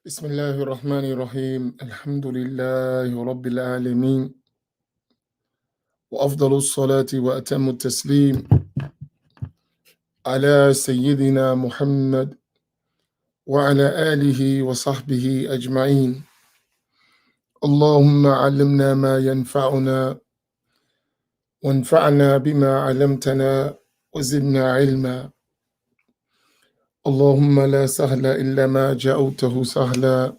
بسم الله الرحمن الرحيم الحمد لله رب العالمين وأفضل الصلاة وأتم التسليم على سيدنا محمد وعلى آله وصحبه أجمعين. اللهم علمنا ما ينفعنا وانفعنا بما علمتنا وزدنا علما. اللهم لا سهل إلا ما جعلته سهلا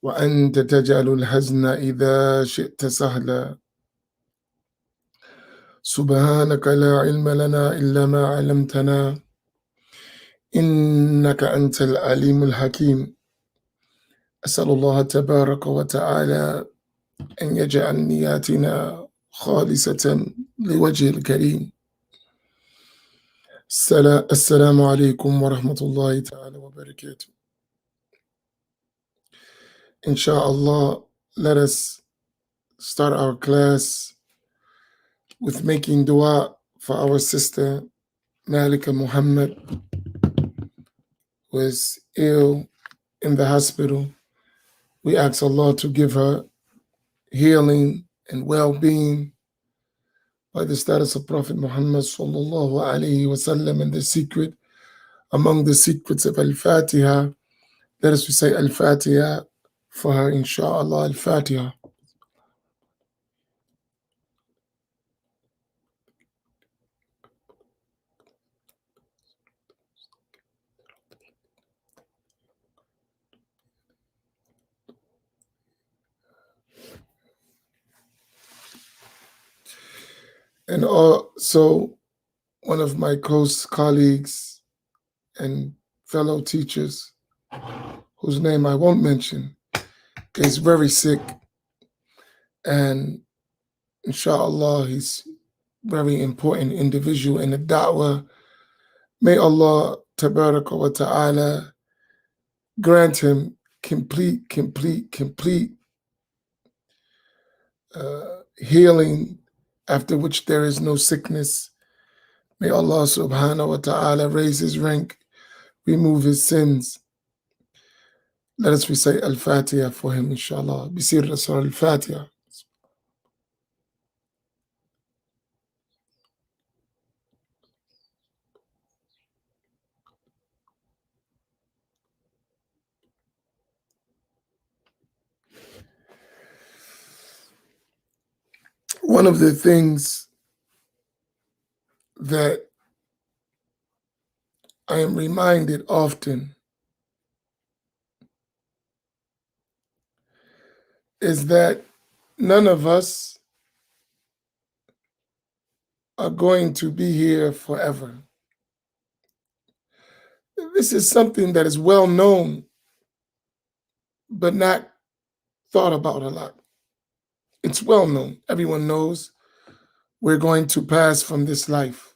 وأنت تجعل الحزن إذا شئت سهلا. سبحانك لا علم لنا إلا ما علمتنا إنك أنت العليم الحكيم. أسأل الله تبارك وتعالى أن يجعل نياتنا خالصة لوجه الكريم. السلام عليكم ورحمة الله تعالى وبركاته. Inshallah, let us start our class with making dua for our sister Malika Muhammad, who is ill in the hospital. We ask Allah to give her healing and well-being by the status of Prophet Muhammad sallallahu alaihi wasallam and the secret among the secrets of Al-Fatiha. Let us recite Al-Fatiha for her, inshallah. Al-Fatiha. And also, one of my close colleagues and fellow teachers, whose name I won't mention, is very sick. And inshallah, he's very important individual in the da'wah. May Allah tabaraka wa ta'ala grant him complete healing, after which there is no sickness. May Allah subhanahu wa ta'ala raise his rank, remove his sins. Let us recite Al-Fatiha for him, inshallah. Bisir Rasul Al-Fatiha. One of the things that I am reminded often is that none of us are going to be here forever. This is something that is well known, but not thought about a lot. It's well known. Everyone knows we're going to pass from this life.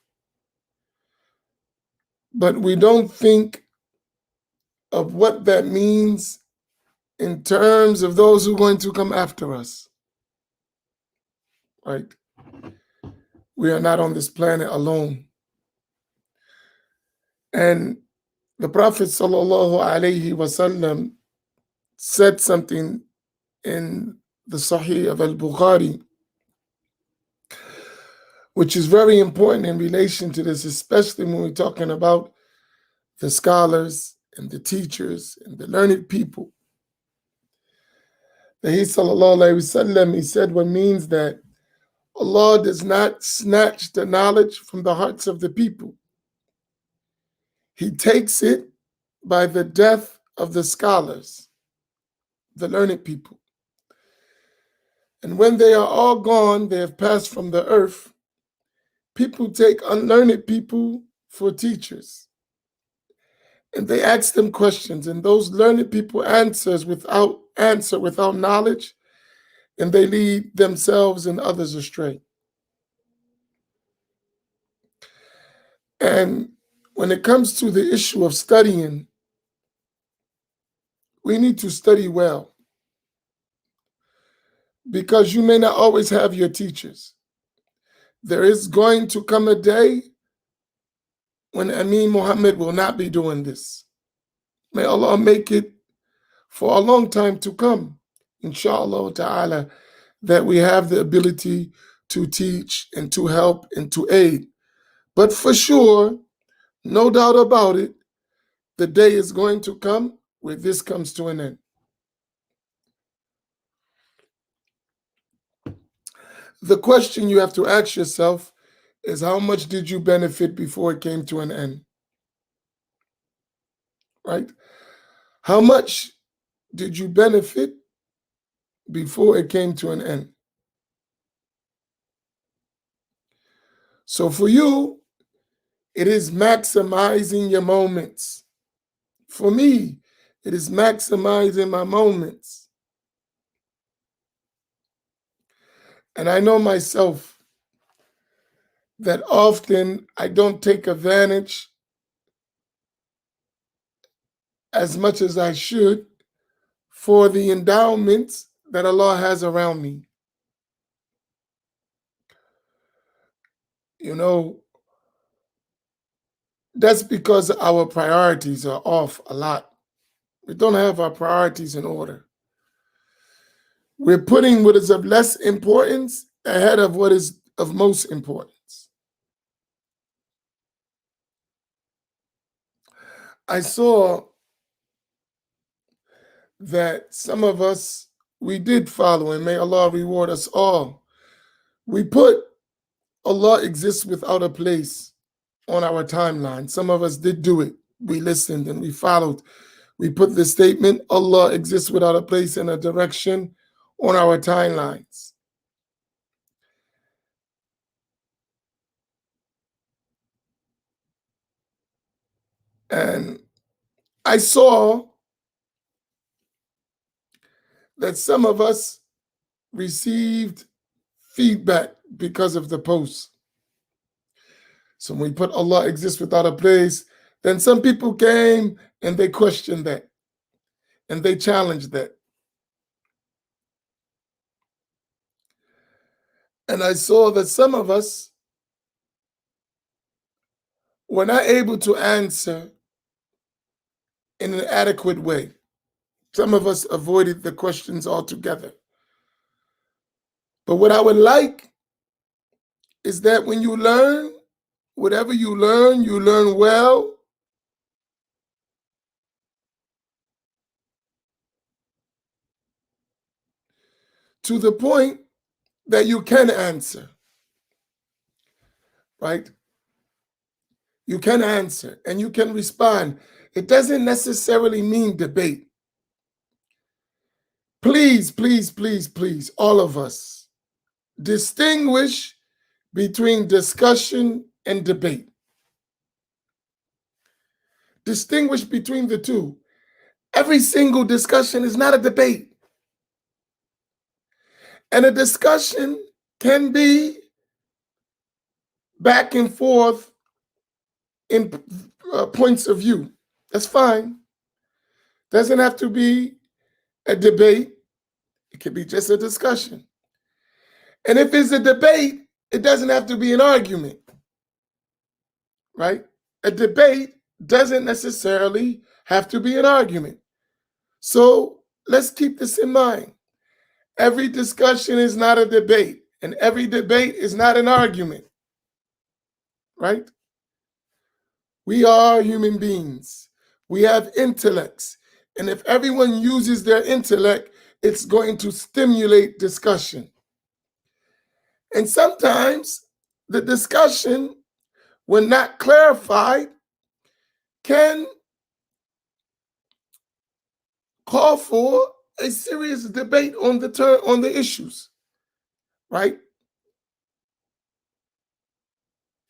But we don't think of what that means in terms of those who are going to come after us. Right? We are not on this planet alone. And the Prophet sallallahu alaihi wasallam said something in the Sahih of Al-Bukhari, which is very important in relation to this, especially when we're talking about the scholars and the teachers and the learned people. That he sallallahu alaihi wasallam, he said what means that Allah does not snatch the knowledge from the hearts of the people. He takes it by the death of the scholars, the learned people. And when they are all gone, they have passed from the earth, people take unlearned people for teachers. And they ask them questions, and those learned people answer without knowledge, and they lead themselves and others astray. And when it comes to the issue of studying, we need to study well, because you may not always have your teachers. There is going to come a day when Amin Muhammad will not be doing this. May Allah make it for a long time to come, inshallah ta'ala, that we have the ability to teach and to help and to aid. But for sure, no doubt about it, the day is going to come where this comes to an end. The question you have to ask yourself is, how much did you benefit before it came to an end? Right? How much did you benefit before it came to an end? So for you, it is maximizing your moments. For me, it is maximizing my moments. And I know myself that often I don't take advantage as much as I should for the endowments that Allah has around me. You know, that's because our priorities are off a lot. We don't have our priorities in order. We're putting what is of less importance ahead of what is of most importance. I saw that some of us, we did follow, and may Allah reward us all. We put Allah exists without a place on our timeline. Some of us did do it. We listened and we followed. We put the statement, Allah exists without a place and a direction, on our timelines. And I saw that some of us received feedback because of the post. So when we put Allah exists without a place, then some people came and they questioned that and they challenged that. And I saw that some of us were not able to answer in an adequate way. Some of us avoided the questions altogether. But what I would like is that when you learn, whatever you learn well. To the point that you can answer, right? You can answer and you can respond. It doesn't necessarily mean debate. Please, please, please, please, all of us, distinguish between discussion and debate. Distinguish between the two. Every single discussion is not a debate. And a discussion can be back and forth in points of view. That's fine. Doesn't have to be a debate. It could be just a discussion. And if it's a debate, it doesn't have to be an argument, right? A debate doesn't necessarily have to be an argument. So let's keep this in mind. Every discussion is not a debate, and every debate is not an argument, right? We are human beings. We have intellects. And if everyone uses their intellect, it's going to stimulate discussion. And sometimes the discussion, when not clarified, can call for a serious debate on the issues, right?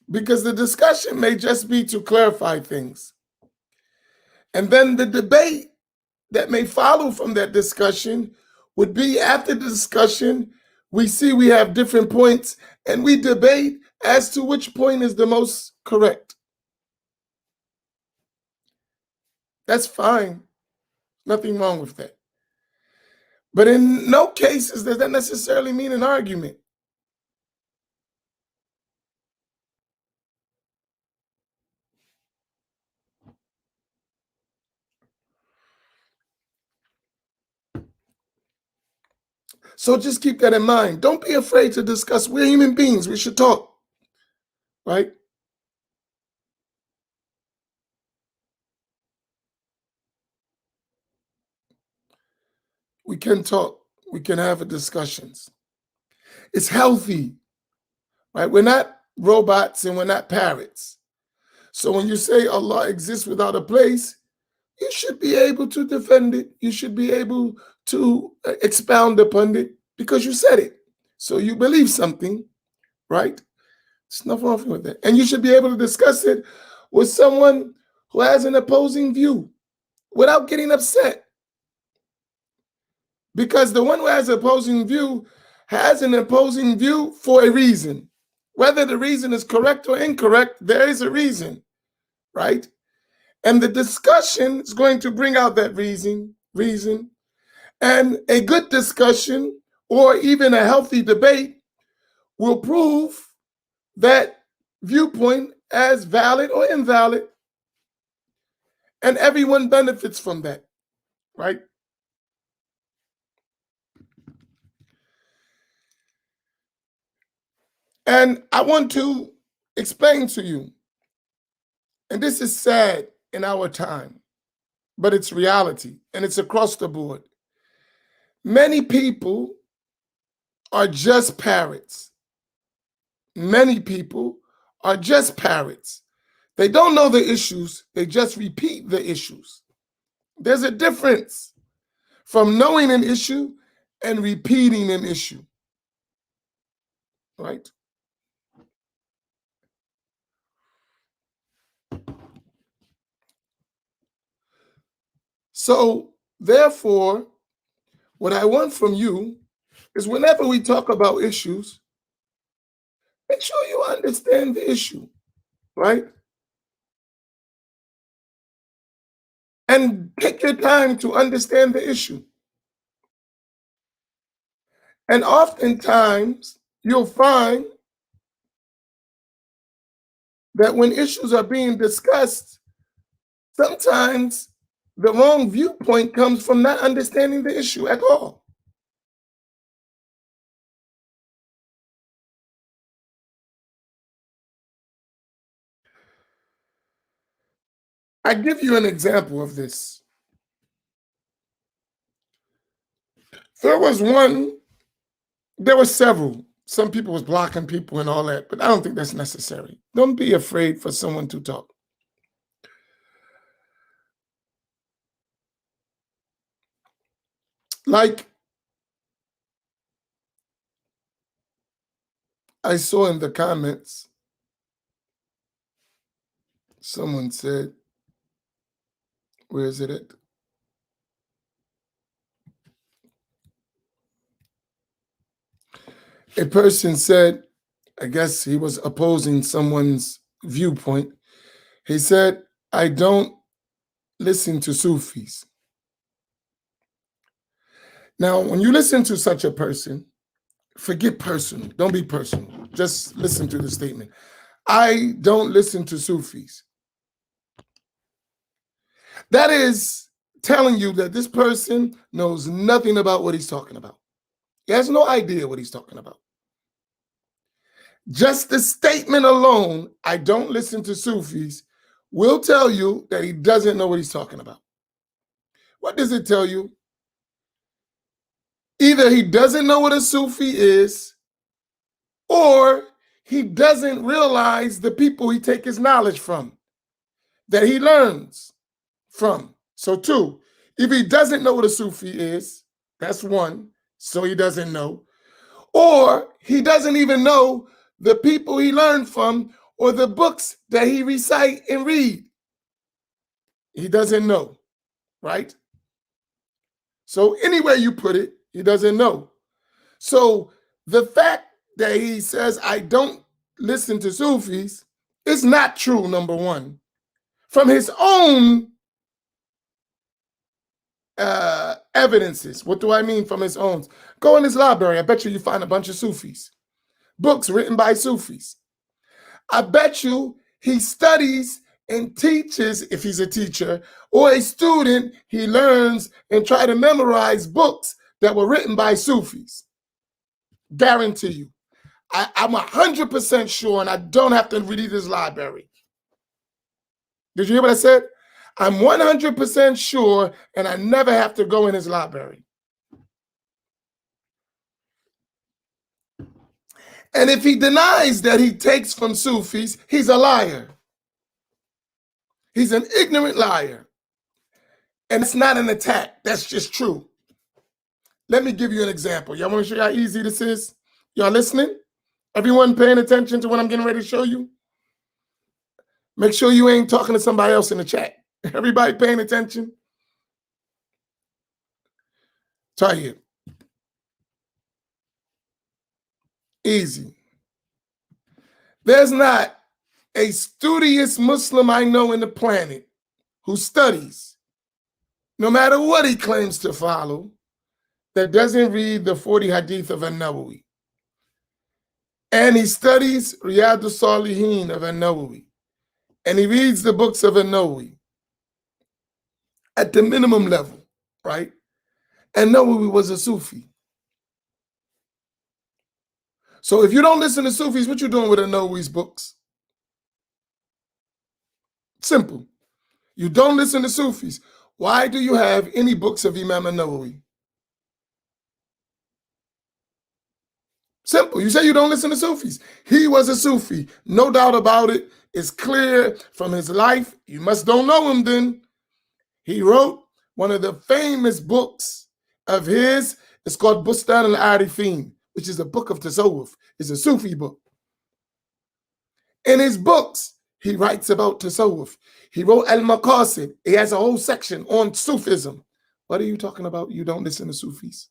Because the discussion may just be to clarify things. And then the debate that may follow from that discussion would be, after the discussion, we see we have different points and we debate as to which point is the most correct. That's fine. Nothing wrong with that. But in no cases does that necessarily mean an argument. So just keep that in mind. Don't be afraid to discuss. We're human beings. We should talk, right? We can talk. We can have discussions. It's healthy, right? We're not robots and we're not parrots. So when you say Allah exists without a place, you should be able to defend it. You should be able to expound upon it because you said it. So you believe something, right? There's nothing wrong with that. And you should be able to discuss it with someone who has an opposing view without getting upset. Because the one who has an opposing view has an opposing view for a reason. Whether the reason is correct or incorrect, there is a reason, right? And the discussion is going to bring out that reason. And a good discussion or even a healthy debate will prove that viewpoint as valid or invalid. And everyone benefits from that, right? And I want to explain to you, and this is sad in our time, but it's reality, and it's across the board. Many people are just parrots. Many people are just parrots. They don't know the issues, they just repeat the issues. There's a difference from knowing an issue and repeating an issue, right? So, therefore, what I want from you is whenever we talk about issues, make sure you understand the issue, right? And take your time to understand the issue. And oftentimes, you'll find that when issues are being discussed, sometimes the wrong viewpoint comes from not understanding the issue at all. I give you an example of this. There were several. Some people was blocking people and all that, but I don't think that's necessary. Don't be afraid for someone to talk. Like I saw in the comments, someone said, where is it at? A person said, I guess he was opposing someone's viewpoint. He said, I don't listen to Sufis. Now, when you listen to such a person, forget personal. Don't be personal. Just listen to the statement. I don't listen to Sufis. That is telling you that this person knows nothing about what he's talking about. He has no idea what he's talking about. Just the statement alone, I don't listen to Sufis, will tell you that he doesn't know what he's talking about. What does it tell you? Either he doesn't know what a Sufi is, or he doesn't realize the people he takes his knowledge from, that he learns from. So two, if he doesn't know what a Sufi is, that's one, so he doesn't know. Or he doesn't even know the people he learned from or the books that he recite and read. He doesn't know, right? So anywhere you put it, he doesn't know. So the fact that he says, I don't listen to Sufis is not true, number one. From his own evidences. What do I mean from his own? Go in his library. I bet you find a bunch of Sufis. Books written by Sufis. I bet you he studies and teaches, if he's a teacher, or a student, he learns and try to memorize books that were written by Sufis. Guarantee you. I'm 100% sure, and I don't have to read his library. Did you hear what I said? I'm 100% sure, and I never have to go in his library. And if he denies that he takes from Sufis, he's a liar. He's an ignorant liar. And it's not an attack. That's just true. Let me give you an example. Y'all want to show you how easy this is? Y'all listening? Everyone paying attention to what I'm getting ready to show you? Make sure you ain't talking to somebody else in the chat. Everybody paying attention? Try it. Easy. There's not a studious Muslim I know in the planet who studies, no matter what he claims to follow, that doesn't read the 40 hadith of An-Nawawi. And he studies Riyadh al-Salihin of An-Nawawi. And he reads the books of An-Nawawi at the minimum level, right? And Nawawi was a Sufi. So if you don't listen to Sufis, what you doing with An-Nawawi's books? Simple. You don't listen to Sufis. Why do you have any books of Imam An-Nawawi? Simple. You say you don't listen to Sufis. He was a Sufi. No doubt about it. It's clear from his life. You must don't know him then. He wrote one of the famous books of his. It's called Bustan al-Arifin, which is a book of Tasawwuf. It's a Sufi book. In his books, he writes about Tasawwuf. He wrote Al-Maqasid. He has a whole section on Sufism. What are you talking about? You don't listen to Sufis.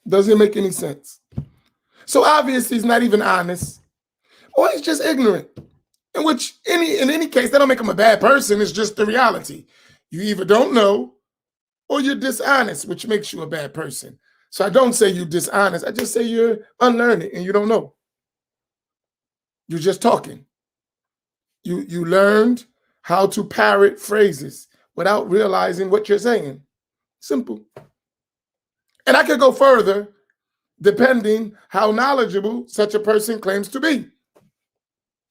Doesn't it make any sense? So obviously he's not even honest, or he's just ignorant. In any case, that don't make him a bad person. It's just the reality. You either don't know or you're dishonest, which makes you a bad person. So I don't say you're dishonest. I just say you're unlearned and you don't know. You're just talking. You learned how to parrot phrases without realizing what you're saying. Simple. And I could go further depending how knowledgeable such a person claims to be.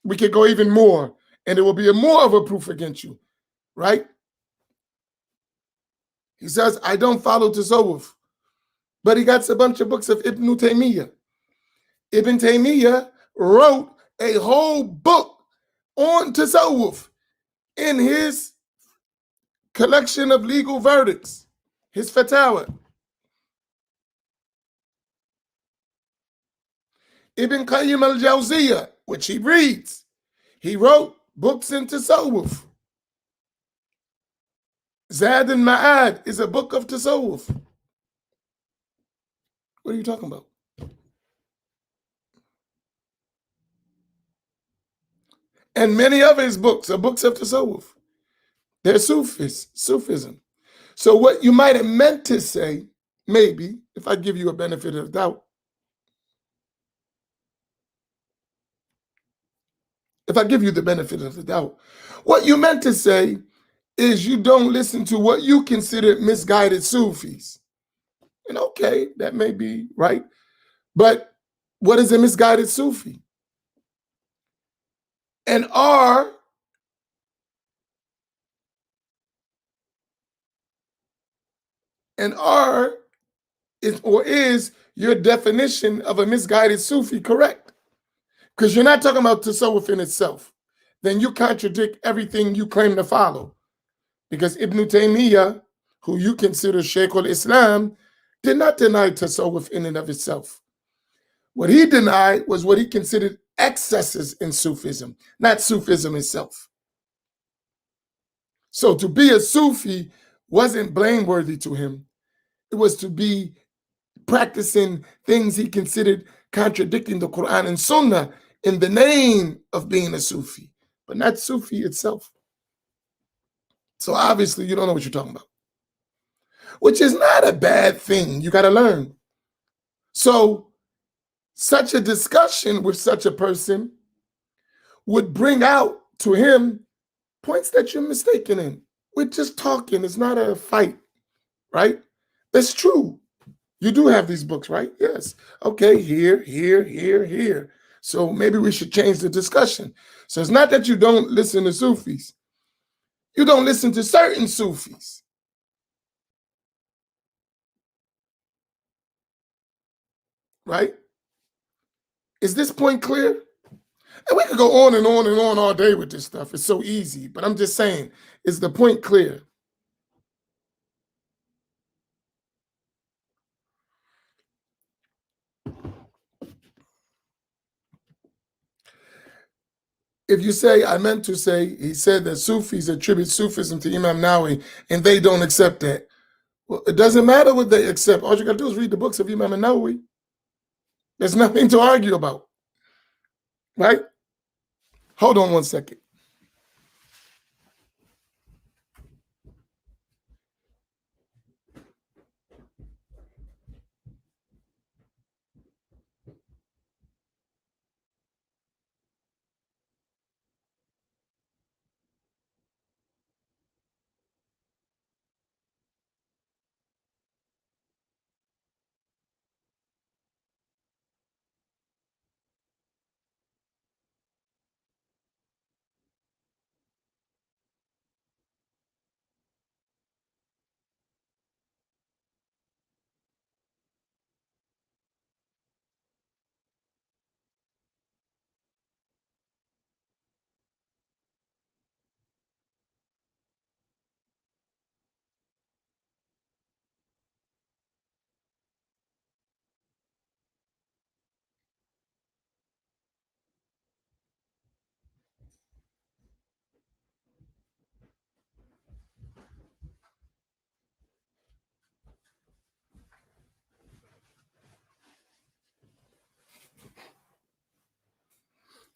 We could go even more, and it will be more of a proof against you, right? He says, I don't follow Tasawwuf, but he got a bunch of books of Ibn Taymiyyah. Ibn Taymiyyah wrote a whole book on Tasawwuf in his collection of legal verdicts, his Fatawa. Ibn Qayyim al-Jawziyah, which he reads, he wrote books in Tasawwuf. Zad al-Ma'ad is a book of Tasawwuf. What are you talking about? And many of his books are books of Tasawwuf. They're Sufism. So what you might have meant to say, maybe, if I give you a benefit of doubt, if I give you the benefit of the doubt, what you meant to say is you don't listen to what you consider misguided Sufis. And okay, that may be right. But what is a misguided Sufi? And is your definition of a misguided Sufi correct? Because you're not talking about Tasawwuf in itself. Then you contradict everything you claim to follow. Because Ibn Taymiyyah, who you consider Shaykh al-Islam, did not deny Tasawwuf in and of itself. What he denied was what he considered excesses in Sufism, not Sufism itself. So to be a Sufi wasn't blameworthy to him. It was to be practicing things he considered contradicting the Quran and Sunnah in the name of being a Sufi, but not Sufi itself. So obviously you don't know what you're talking about, which is not a bad thing. You got to learn. So such a discussion with such a person would bring out to him points that you're mistaken in. We're just talking. It's not a fight, right? That's true. You do have these books, right? Yes. Okay, here, here, here, here. So maybe we should change the discussion. So it's not that you don't listen to Sufis. You don't listen to certain Sufis. Right? Is this point clear? And we could go on and on and on all day with this stuff. It's so easy. But I'm just saying, is the point clear? If you say, I meant to say, he said that Sufis attribute Sufism to Imam Nawawi, and they don't accept that. Well, it doesn't matter what they accept. All you got to do is read the books of Imam Nawawi. There's nothing to argue about, right? Hold on one second.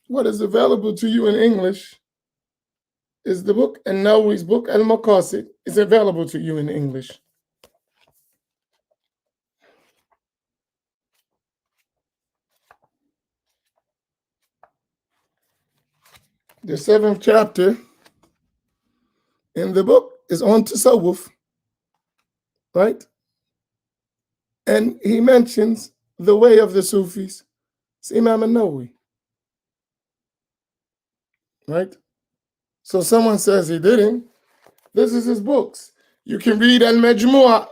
What is available to you in English is the book, and Nawawi's book, Al-Maqasid, is available to you in English. The 7th chapter in the book is on Tasawwuf, right? And he mentions the way of the Sufis. It's Imam Nawawi, right? So someone says he didn't. This is his books. You can read Al-Majmu'ah.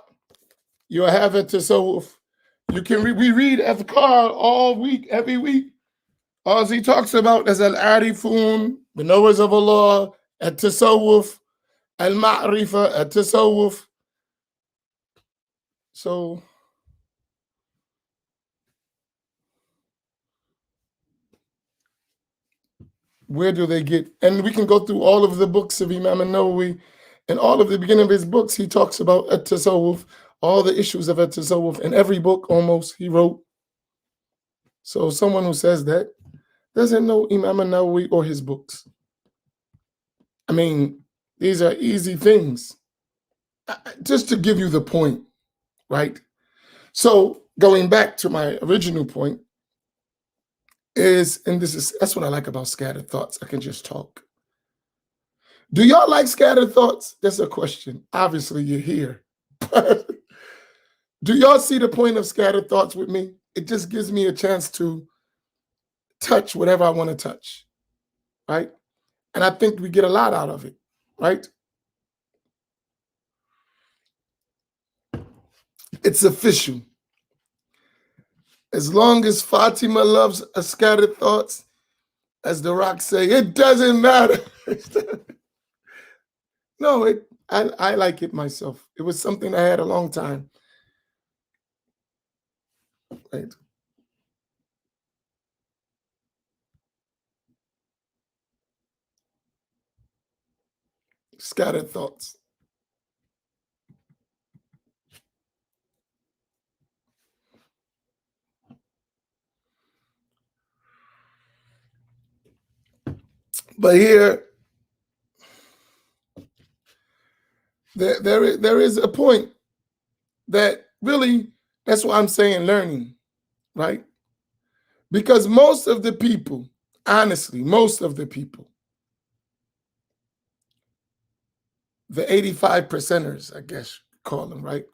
You'll have a Tasawwuf. You can we read Adhkar all week, every week. All he talks about is Al-Arifun, the knowers of Allah, At-Tasawwuf, Al-Ma'rifah, At-Tasawwuf. So where do they get? And we can go through all of the books of Imam Nawawi, and all of the beginning of his books, he talks about At-Tasawwuf, all the issues of At-Tasawwuf, in every book almost he wrote. So someone who says that doesn't know Imam Nawawi or his books. I mean, these are easy things. Just to give you the point, right? So going back to my original point is, and that's what I like about scattered thoughts. I can just talk. Do y'all like scattered thoughts? That's a question. Obviously, you're here. Do y'all see the point of scattered thoughts with me? It just gives me a chance to touch whatever I want to touch, right? And I think we get a lot out of it, right? It's official. As long as Fatima loves a scattered thoughts, as the Rock say, it doesn't matter. No, I like it myself. It was something I had a long time. Right. Scattered thoughts. But here, there is a point that really, that's why I'm saying learning, right? Because most of the people, honestly, most of the people the 85 percenters, I guess call them, right?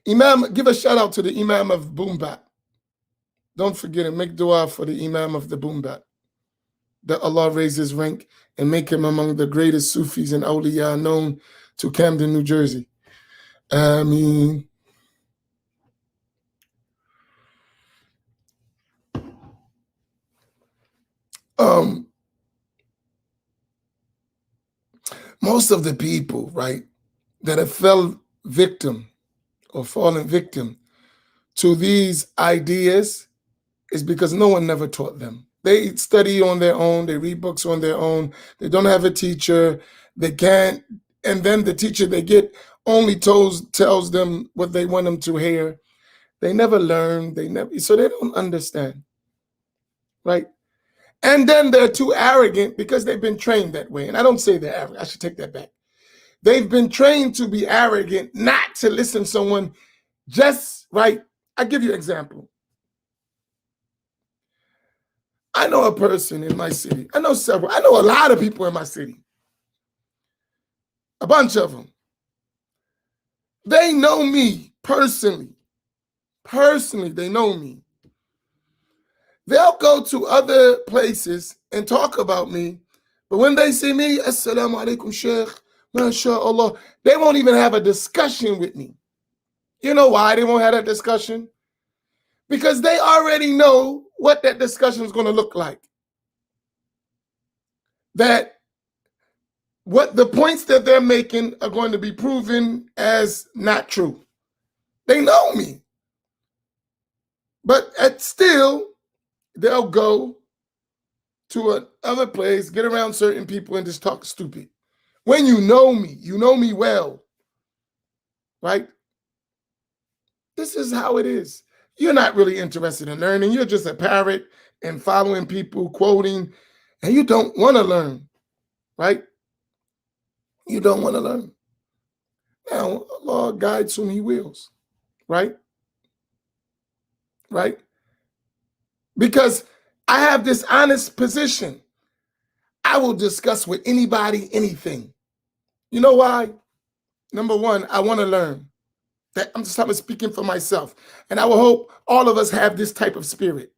Imam, give a shout out to the Imam of Boombat. Don't forget and make dua for the Imam of the Boombat, that Allah raise his rank and make him among the greatest Sufis and awliya known to Camden, New Jersey. Ameen. Most of the people, right, that have fell victim or fallen victim to these ideas is because no one never taught them. They study on their own, they read books on their own, they don't have a teacher, they can't, and then the teacher they get only tells them what they want them to hear. They never learn, so they don't understand, right? And then they're too arrogant because they've been trained that way. And I don't say they're arrogant, I should take that back. They've been trained to be arrogant, not to listen to someone just right. I'll give you an example. I know a person in my city. I know several. I know a lot of people in my city. A bunch of them. They know me personally. Personally, they know me. They'll go to other places and talk about me, but when they see me, Assalamu alaikum, Sheikh, MashaAllah, they won't even have a discussion with me. You know why they won't have that discussion? Because they already know what that discussion is going to look like. That what the points that they're making are going to be proven as not true. They know me. But still, they'll go to another place, get around certain people and just talk stupid. When you know me well, right? This is how it is. You're not really interested in learning. You're just a parrot and following people, quoting, and you don't want to learn, right? You don't want to learn. Now, Allah guides whom he wills, right? Right? Because I have this honest position. I will discuss with anybody, anything. You know why? Number one, I want to learn. I'm just speaking for myself. And I will hope all of us have this type of spirit.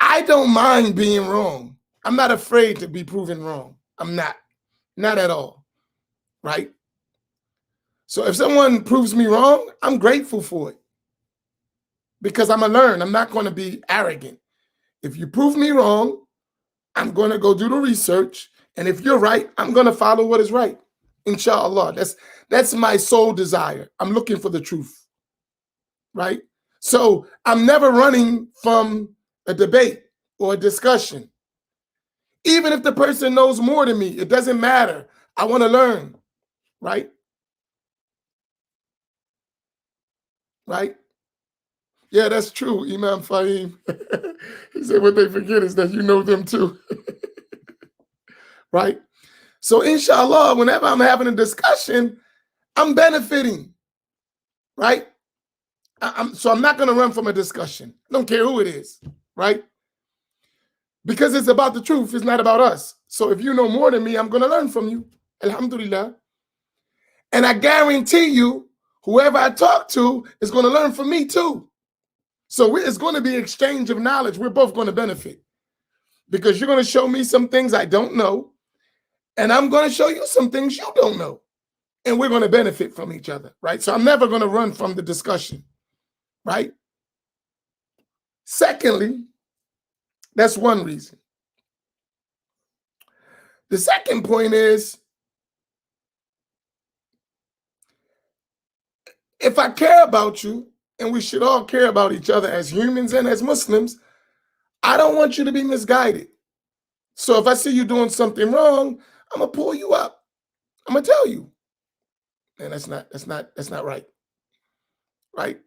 I don't mind being wrong. I'm not afraid to be proven wrong. I'm not. Not at all. Right? So if someone proves me wrong, I'm grateful for it. Because I'm going to learn. I'm not going to be arrogant. If you prove me wrong, I'm going to go do the research. And if you're right, I'm going to follow what is right. Inshallah. That's my sole desire. I'm looking for the truth. Right? So I'm never running from a debate or a discussion. Even if the person knows more than me, it doesn't matter. I want to learn. Right? Right? Yeah, that's true, Imam Fahim. He said what they forget is that you know them too. Right? So inshallah, whenever I'm having a discussion, I'm benefiting. Right? So I'm not going to run from a discussion. I don't care who it is. Right? Because it's about the truth. It's not about us. So if you know more than me, I'm going to learn from you. Alhamdulillah. And I guarantee you, whoever I talk to is going to learn from me too. So it's going to be exchange of knowledge. We're both going to benefit. Because you're going to show me some things I don't know. And I'm going to show you some things you don't know. And we're going to benefit from each other. Right? So I'm never going to run from the discussion. Right? Secondly, that's one reason. The second point is, if I care about you, and we should all care about each other as humans and as Muslims, I don't want you to be misguided. So if I see you doing something wrong, I'm gonna pull you up. I'm gonna tell you. And that's not right. Right?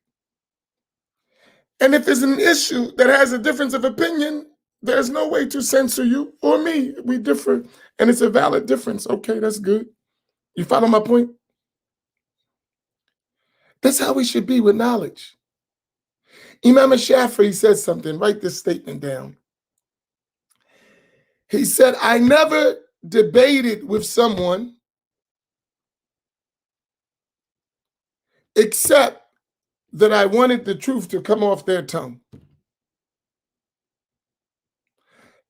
And if there's an issue that has a difference of opinion, there's no way to censor you or me. We differ, and it's a valid difference. Okay, that's good. You follow my point? That's how we should be with knowledge. Imam Shafi'i says something. Write this statement down. He said, I never debated with someone except that I wanted the truth to come off their tongue.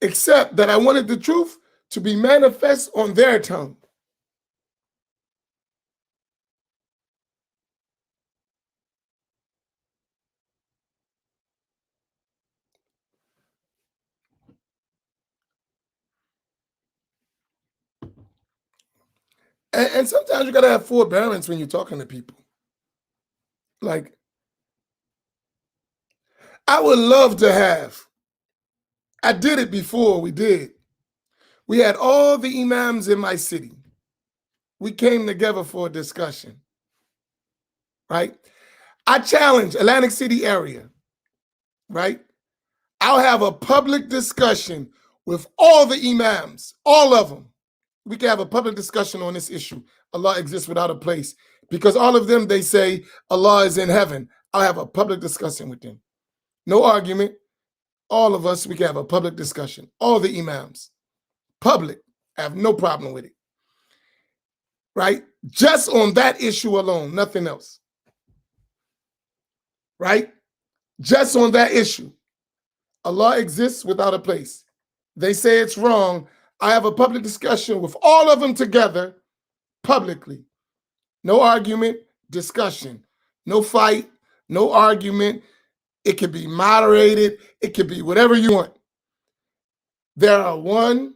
Except that I wanted the truth to be manifest on their tongue. And sometimes you got to have forbearance when you're talking to people. Like, I would love to have, I did it before, we did. We had all the imams in my city. We came together for a discussion, right? I challenge Atlantic City area, right? I'll have a public discussion with all the imams, all of them. We can have a public discussion on this issue. Allah exists without a place. Because all of them, they say Allah is in heaven. I'll have a public discussion with them. No argument. All of us, we can have a public discussion. All the imams. Public. I have no problem with it. Right? Just on that issue alone, nothing else. Right? Just on that issue. Allah exists without a place. They say it's wrong. I have a public discussion with all of them together, publicly. No argument, discussion. No fight, no argument. It can be moderated. It can be whatever you want. There are 1,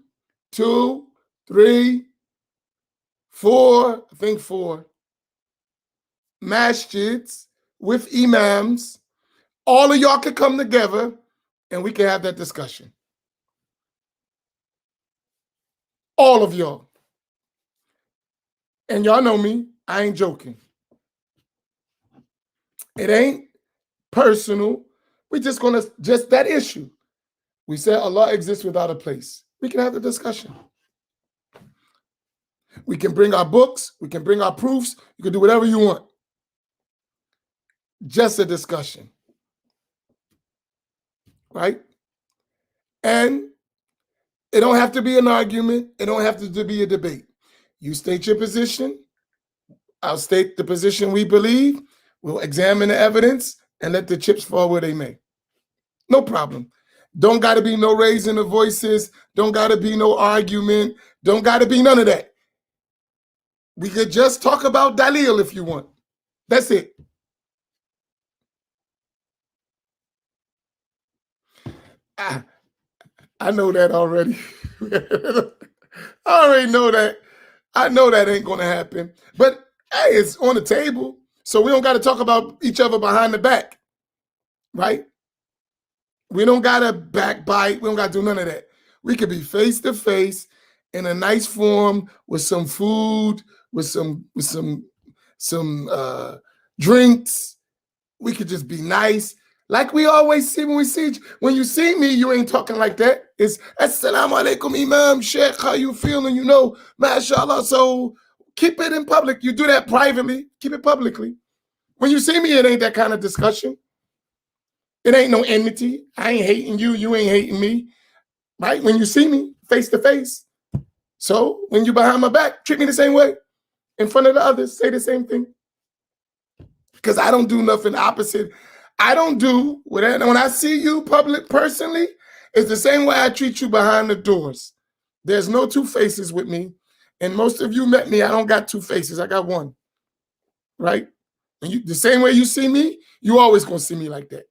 2, 3, 4, I think 4 masjids with imams. All of y'all can come together and we can have that discussion. All of y'all. And y'all know me, I ain't joking. It ain't personal. We're just gonna, just that issue. We said Allah exists without a place. We can have the discussion. We can bring our books, we can bring our proofs, you can do whatever you want. Just a discussion. Right? And it don't have to be an argument. It don't have to be a debate. You state your position. I'll state the position we believe. We'll examine the evidence and let the chips fall where they may. No problem. Don't got to be no raising of voices. Don't got to be no argument. Don't got to be none of that. We could just talk about Dalil if you want. That's it. I know that already. I already know that. I know that ain't going to happen. But hey, it's on the table. So we don't got to talk about each other behind the back. Right? We don't got to backbite. We don't got to do none of that. We could be face to face in a nice form with some food, with some drinks. We could just be nice. Like we always see when we see, when you see me, you ain't talking like that. It's Assalamu alaikum, Imam, Sheikh, how you feeling? You know, mashallah. So keep it in public. You do that privately, keep it publicly. When you see me, it ain't that kind of discussion. It ain't no enmity. I ain't hating you, you ain't hating me. Right? When you see me face to face. So when you behind my back, treat me the same way. In front of the others, say the same thing. Because I don't do nothing opposite. I don't do whatever. When I see you public personally, it's the same way I treat you behind the doors. There's no two faces with me. And most of you met me, I don't got two faces. I got one. Right? And you, the same way you see me, you always gonna see me like that.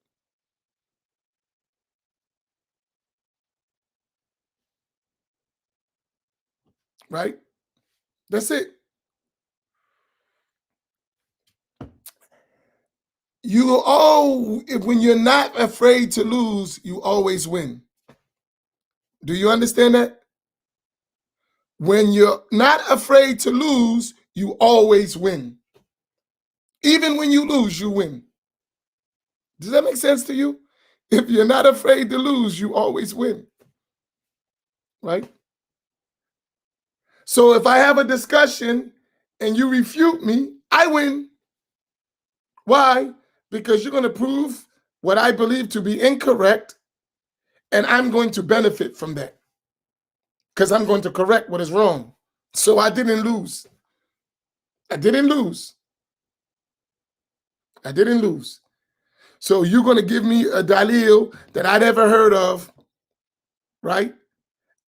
Right? That's it. When you're not afraid to lose, you always win. Do you understand that? When you're not afraid to lose, you always win. Even when you lose, you win. Does that make sense to you? If you're not afraid to lose, you always win. Right? So if I have a discussion and you refute me, I win. Why? Because you're going to prove what I believe to be incorrect, and I'm going to benefit from that. because I'm going to correct what is wrong. So I didn't lose. I didn't lose. I didn't lose. So you're going to give me a dalil that I'd ever heard of, right?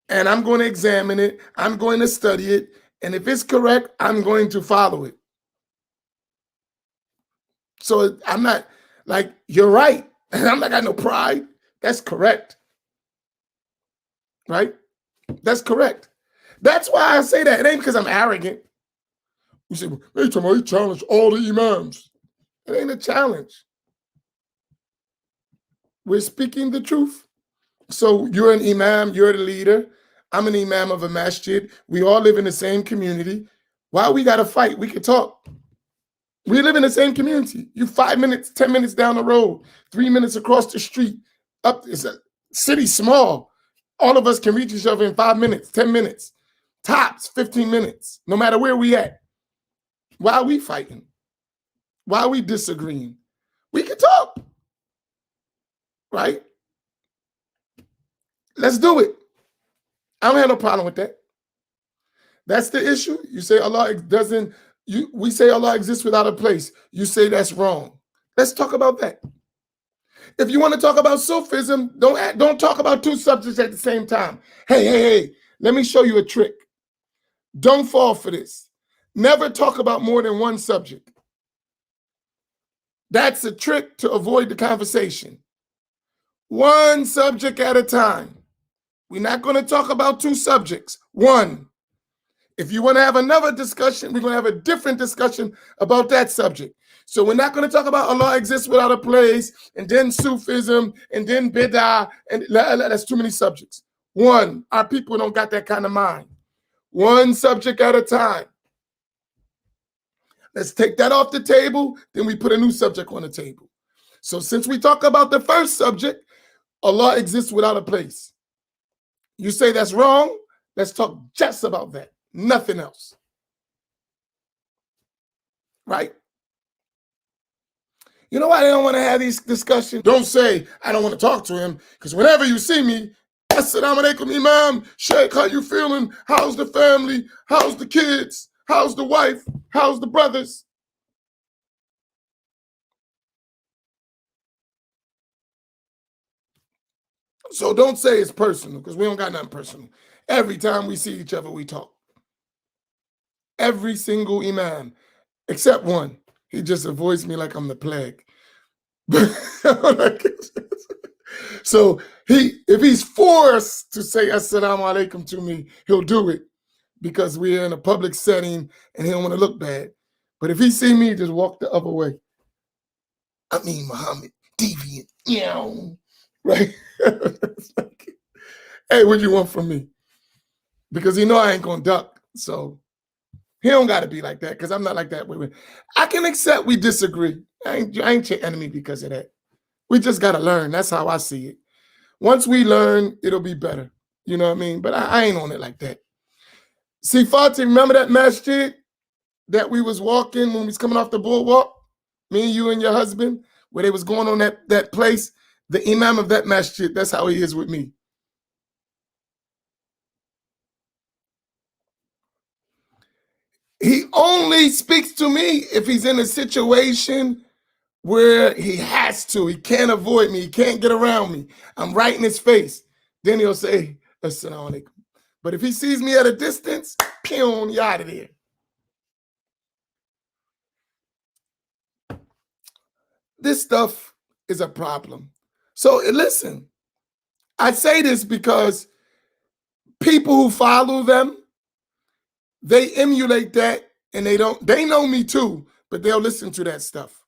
And I'm going to examine it. I'm going to study it. And if it's correct, I'm going to follow it. So I'm not like, you're right. And I'm not got no pride. That's correct. Right? That's correct. That's why I say that. It ain't because I'm arrogant. You say, well, they challenge all the imams. It ain't a challenge. We're speaking the truth. So you're an imam, you're the leader. I'm an imam of a masjid. We all live in the same community. Why we got to fight? We could talk. We live in the same community. You 5 minutes, 10 minutes down the road, 3 minutes across the street. Up, it's a city small. All of us can reach each other in 5 minutes, 10 minutes, tops 15 minutes, no matter where we at. Why are we fighting? Why are we disagreeing? We can talk, right? Let's do it. I don't have no problem with that. That's the issue. You say Allah doesn't, we say Allah exists without a place. You say that's wrong. Let's talk about that. If you want to talk about Sufism, don't talk about two subjects at the same time. Hey, let me show you a trick. Don't fall for this. Never talk about more than one subject. That's a trick to avoid the conversation. One subject at a time. We're not going to talk about two subjects. One. If you want to have another discussion, we're going to have a different discussion about that subject. So we're not going to talk about Allah exists without a place, and then Sufism, and then Bid'ah, and that's too many subjects. One, our people don't got that kind of mind. One subject at a time. Let's take that off the table, then we put a new subject on the table. So since we talk about the first subject, Allah exists without a place. You say that's wrong, let's talk just about that. Nothing else. Right? You know why they don't want to have these discussions? Don't say, I don't want to talk to him, because whenever you see me, Assalamu alaikum, Imam, Sheikh, how you feeling? How's the family? How's the kids? How's the wife? How's the brothers? So don't say it's personal, because we don't got nothing personal. Every time we see each other, we talk. Every single Imam, except one. He just avoids me like I'm the plague. So if he's forced to say Assalamu alaikum to me, he'll do it because we're in a public setting and he don't want to look bad. But if he see me, just walk the other way. I mean, Muhammad, deviant, right? Hey, what you want from me? Because he know I ain't gonna duck. So he don't got to be like that because I'm not like that. I can accept we disagree. I ain't your enemy because of that. We just got to learn. That's how I see it. Once we learn, it'll be better. You know what I mean? But I ain't on it like that. See, Fatih, remember that masjid that we was walking when we was coming off the boardwalk? Me and you and your husband, where they was going on that place? The imam of that masjid, that's how he is with me. He only speaks to me if he's in a situation where he has to. He can't avoid me. He can't get around me. I'm right in his face. Then he'll say, Assalamu alaikum. But if he sees me at a distance, pew, you out of there. This stuff is a problem. So listen, I say this because people who follow them, they emulate that and they know me too, but they'll listen to that stuff.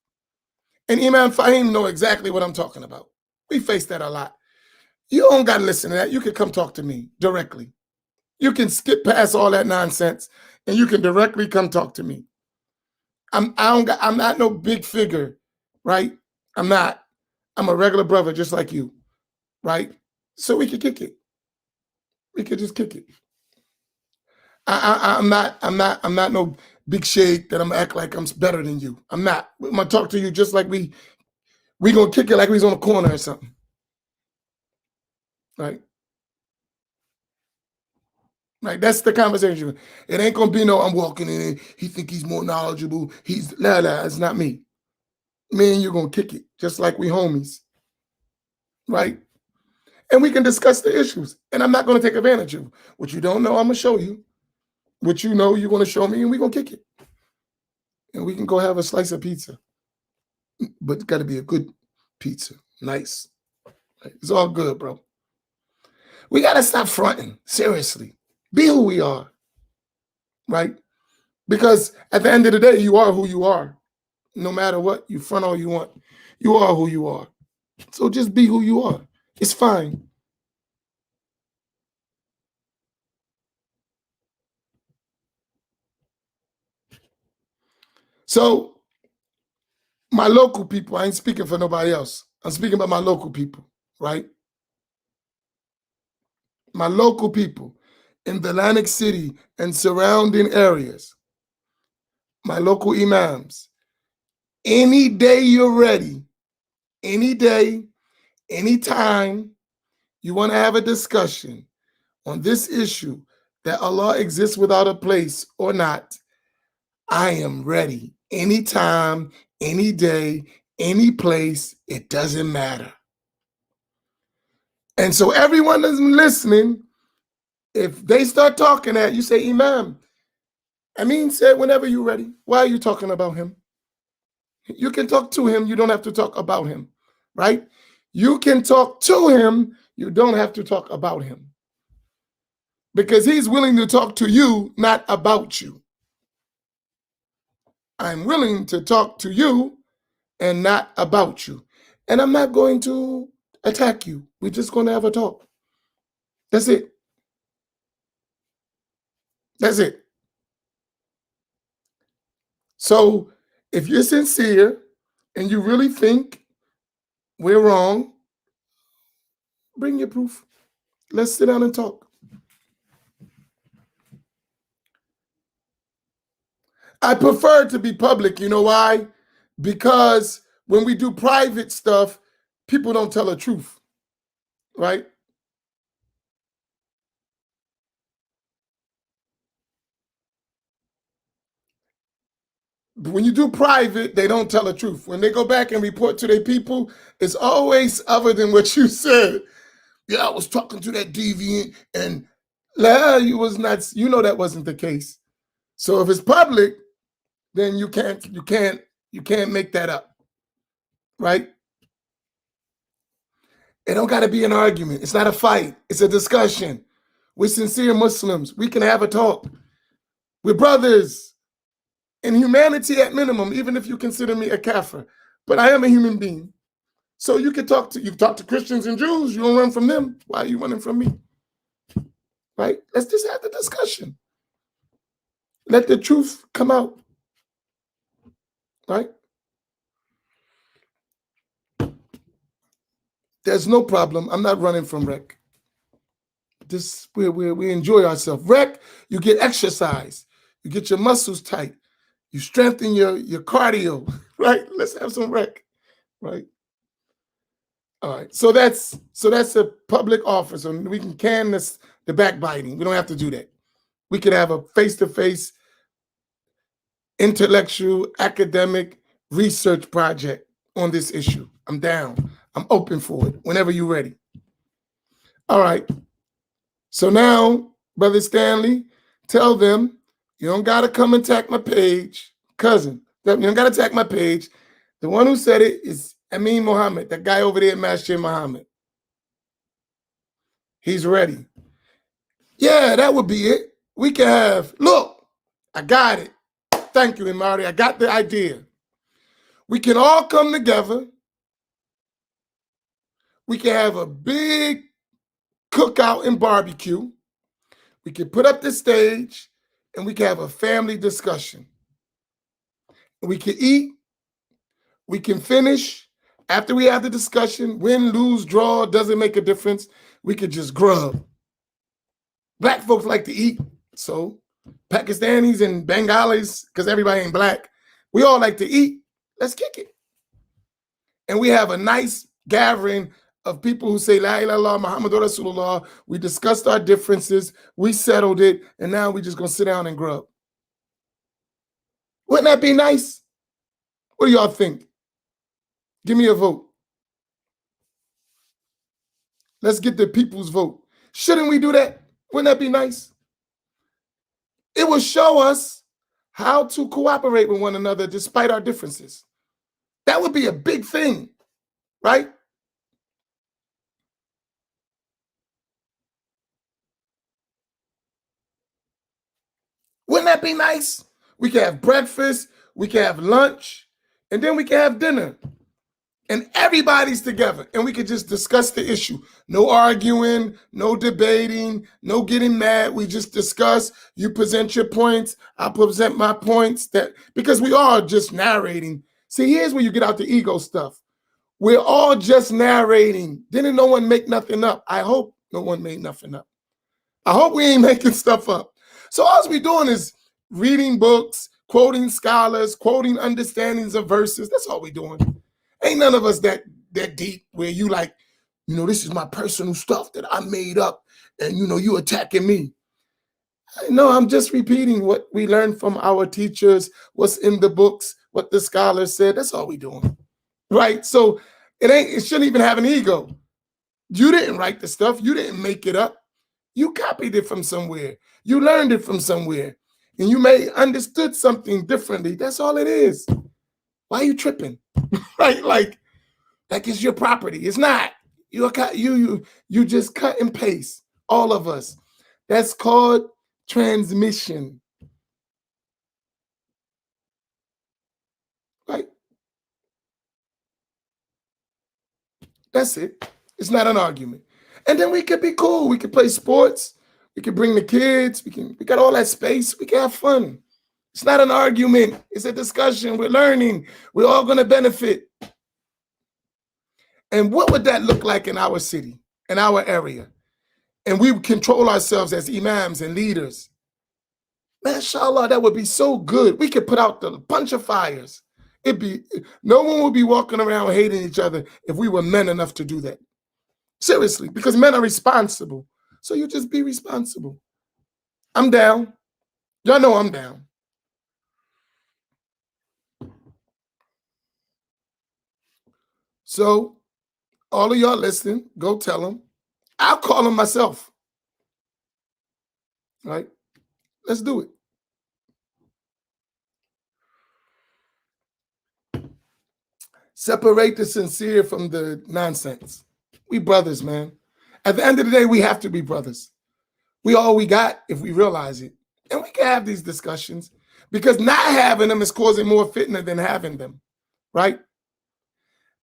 And Imam Fahim know exactly what I'm talking about. We face that a lot. You don't got to listen to that. You can come talk to me directly. You can skip past all that nonsense and you can directly come talk to me. I'm not no big figure, right? I'm not. I'm a regular brother just like you, right? So we could kick it. We could just kick it. I'm not no big shade that I'm gonna act like I'm better than you. I'm not. I'm gonna talk to you just like we gonna kick it like we's on a corner or something. Right? Right? That's the conversation. It ain't gonna be no, I'm walking in, he think he's more knowledgeable. He's it's not me. Me and you're gonna kick it, just like we homies. Right? And we can discuss the issues. And I'm not gonna take advantage of what you don't know, I'm gonna show you. What you know, you're gonna show me, and we're gonna kick it. And we can go have a slice of pizza. But it's gotta be a good pizza. Nice. It's all good, bro. We gotta stop fronting. Seriously. Be who we are. Right? Because at the end of the day, you are who you are. No matter what, you front all you want. You are who you are. So just be who you are. It's fine. So my local people, I ain't speaking for nobody else. I'm speaking about my local people, right? My local people in the Atlantic City and surrounding areas, my local imams, any day you're ready, any day, anytime you want to have a discussion on this issue that Allah exists without a place or not, I am ready. Anytime, any day, any place, it doesn't matter. And so everyone that's listening, if they start talking at you, say, Imam, Amin said, whenever you're ready. Why are you talking about him? You can talk to him. You don't have to talk about him, right? You can talk to him. You don't have to talk about him. Because he's willing to talk to you, not about you. I'm willing to talk to you and not about you. And I'm not going to attack you. We're just going to have a talk. That's it. That's it. So if you're sincere and you really think we're wrong, bring your proof. Let's sit down and talk. I prefer to be public. You know why? Because when we do private stuff, people don't tell the truth, right? When you do private, they don't tell the truth. When they go back and report to their people, it's always other than what you said. Yeah, I was talking to that deviant and you was not, you know that wasn't the case. So if it's public, then you can't make that up, right? It don't got to be an argument. It's not a fight. It's a discussion. We're sincere Muslims. We can have a talk. We're brothers in humanity at minimum, even if you consider me a kafir. But I am a human being. So you can talk to, you've talked to Christians and Jews. You don't run from them. Why are you running from me? Right? Let's just have the discussion. Let the truth come out. Right? There's no problem. I'm not running from rec. We enjoy ourselves. Rec, you get exercise. You get your muscles tight. You strengthen your cardio. Right? Let's have some rec. Right? All right. So that's a public offer. So we can canvas the backbiting. We don't have to do that. We could have a face-to-face intellectual, academic research project on this issue. I'm down. I'm open for it whenever you're ready. All right. So now, Brother Stanley, tell them you don't got to come and attack my page. Cousin, you don't got to attack my page. The one who said it is Amin Muhammad, that guy over there at MasjidMuhammadAC. He's ready. Yeah, that would be it. We can have, look, I got it. Thank you, Imari. I got the idea. We can all come together. We can have a big cookout and barbecue. We can put up the stage and we can have a family discussion. We can eat. We can finish. After we have the discussion, win, lose, draw, doesn't make a difference. We could just grub. Black folks like to eat. So Pakistanis and Bengalis, because everybody ain't black, we all like to eat. Let's kick it. And we have a nice gathering of people who say, La ilaha illallah, Muhammadur Rasulullah. We discussed our differences, we settled it, and now we just gonna sit down and grub. Wouldn't that be nice? What do y'all think? Give me a vote. Let's get the people's vote. Shouldn't we do that? Wouldn't that be nice? It will show us how to cooperate with one another despite our differences. That would be a big thing, right? Wouldn't that be nice? We can have breakfast, we can have lunch, and then we can have dinner. And everybody's together, and we could just discuss the issue. No arguing, no debating, no getting mad. We just discuss. You present your points, I present my points. Because we are just narrating. See, here's where you get out the ego stuff. We're all just narrating. Didn't no one make nothing up? I hope no one made nothing up. I hope we ain't making stuff up. So all we're doing is reading books, quoting scholars, quoting understandings of verses. That's all we're doing. Ain't none of us that deep where you like, this is my personal stuff that I made up and, you attacking me. No, I'm just repeating what we learned from our teachers, what's in the books, what the scholars said. That's all we doing, right? So it shouldn't even have an ego. You didn't write the stuff. You didn't make it up. You copied it from somewhere. You learned it from somewhere. And you may understood something differently. That's all it is. Why are you tripping? Right? Like it's your property. It's not. You just cut and paste. All of us. That's called transmission. Right? That's it. It's not an argument. And then we could be cool. We could play sports. We could bring the kids. We got all that space. We can have fun. It's not an argument. It's a discussion. We're learning. We're all going to benefit. And what would that look like in our city, in our area? And we control ourselves as imams and leaders. Mashallah, that would be so good. We could put out a bunch of fires. No one would be walking around hating each other if we were men enough to do that. Seriously, because men are responsible. So you just be responsible. I'm down. Y'all know I'm down. So all of y'all listening, go tell them. I'll call them myself. Right? Let's do it. Separate the sincere from the nonsense. We brothers, man. At the end of the day, we have to be brothers. We all we got if we realize it. And we can have these discussions because not having them is causing more fitna than having them, right?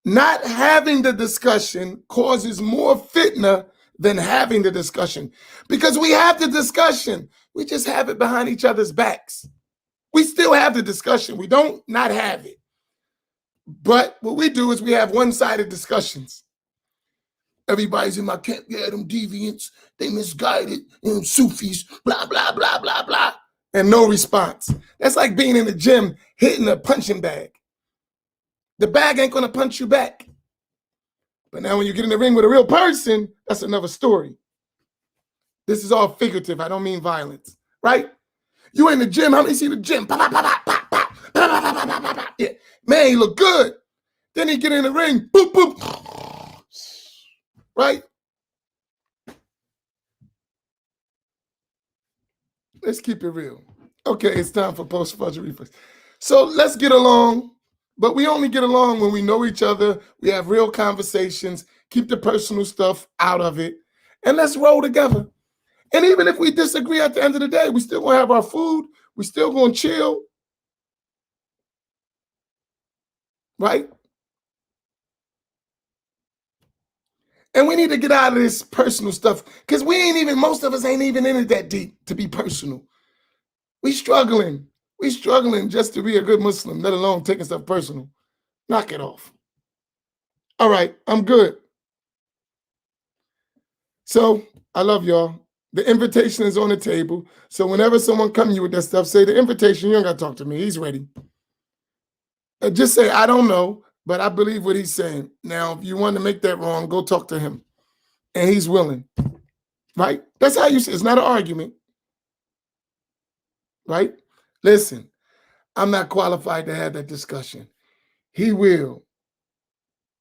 Not having the discussion causes more fitna than having the discussion because we have the discussion. We just have it behind each other's backs. We still have the discussion. We don't not have it. But what we do is we have one-sided discussions. Everybody's in my camp, yeah, them deviants, they misguided, them Sufis, blah, blah, blah, blah, blah, and no response. That's like being in the gym hitting a punching bag. The bag ain't gonna punch you back. But now when you get in the ring with a real person, that's another story. This is all figurative. I don't mean violence, right? You in the gym, how many see the gym? Yeah. Man, he look good. Then he get in the ring, boop, boop. Right? Let's keep it real. Okay, it's time for post-Fajr reflex. So let's get along, but we only get along when we know each other, we have real conversations, keep the personal stuff out of it, and let's roll together. And even if we disagree at the end of the day, we still gonna have our food, we still gonna chill. Right? And we need to get out of this personal stuff because most of us ain't even in it that deep to be personal. We struggling just to be a good Muslim, let alone taking stuff personal. Knock it off. All right, I'm good. So I love y'all. The invitation is on the table. So whenever someone comes to you with that stuff, say the invitation, you don't got to talk to me. He's ready. Just say, I don't know. But I believe what he's saying. Now, if you want to make that wrong, go talk to him. And he's willing. Right? That's how you say it's not an argument. Right? Listen, I'm not qualified to have that discussion. He will.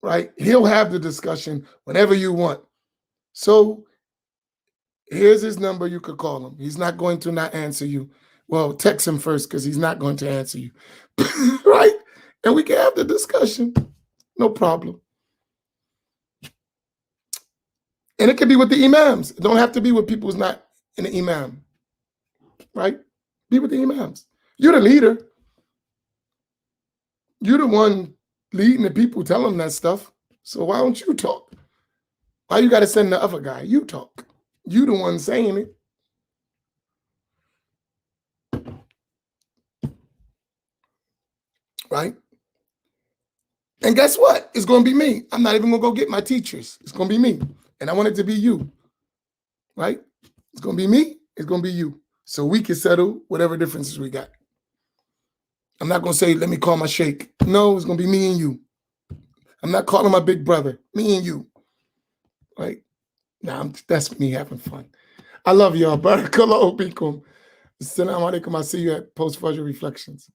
Right? He'll have the discussion whenever you want. So here's his number. You could call him. He's not going to not answer you. Well, text him first because he's not going to answer you. Right? And we can have the discussion. No problem. And it could be with the imams. It don't have to be with people who's not in the imam. Right? Be with the imams. You're the leader. You're the one leading the people, telling them that stuff. So why don't you talk? Why you got to send the other guy? You talk. You the one saying it. Right? And guess what? It's going to be me. I'm not even going to go get my teachers. It's going to be me. And I want it to be you. Right? It's going to be me. It's going to be you. So we can settle whatever differences we got. I'm not going to say, let me call my sheikh. No, it's going to be me and you. I'm not calling my big brother. Me and you. Right? Nah, that's me having fun. I love y'all. Barakallahu bikum. Assalamu alaikum. I'll see you at Post-Fajr Reflections.